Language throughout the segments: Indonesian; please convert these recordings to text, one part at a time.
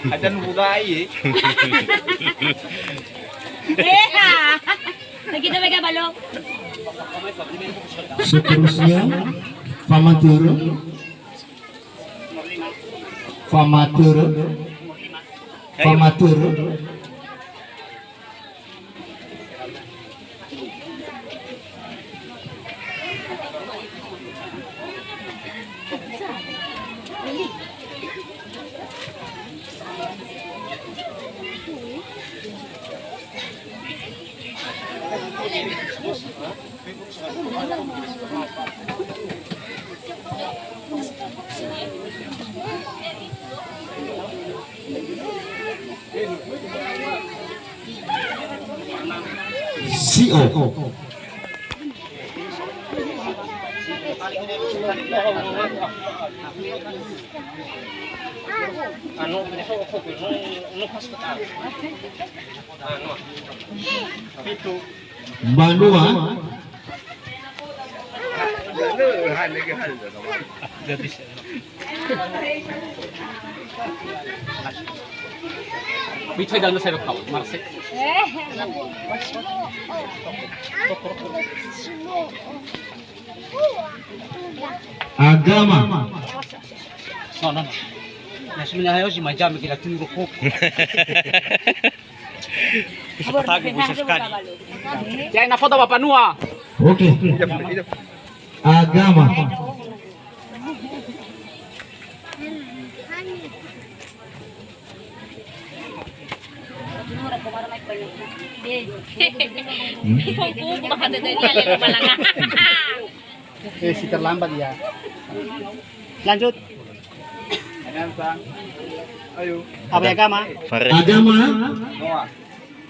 Ada budaya. Nakita may kabalok. Seterusnya Famatur Famatur Famatur CO Banua Bicara dalam saya kau, Marse. Agama No. Nasibnya hayo si majam kita tunggu kok. Tago bisa sekali. Jangan na foto Bapak Nua. Oke Agama Si terlambat ya. Lanjut. Ayo. Apa agama? Agama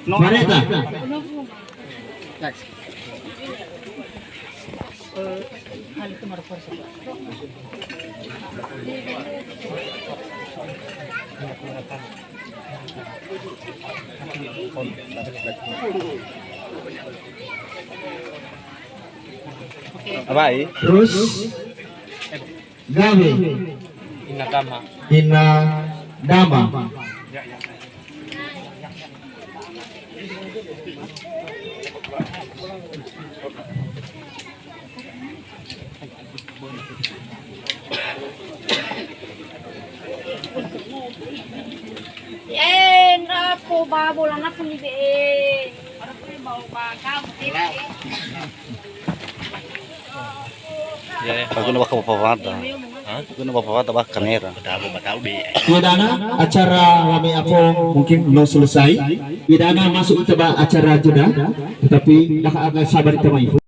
Fareta Next. Apa Terus Gawe Inagama. Inadama Ako, babolan ako ni Bien. Para po yung bau baka. Aku nak bawa pawata. Aku nak bawa pawata bah kamera. Bataw di. Pidana acara kami ako mungkin belum selesai. Pidana masuk ke acara juga, tetapi dah agak sabar kita main.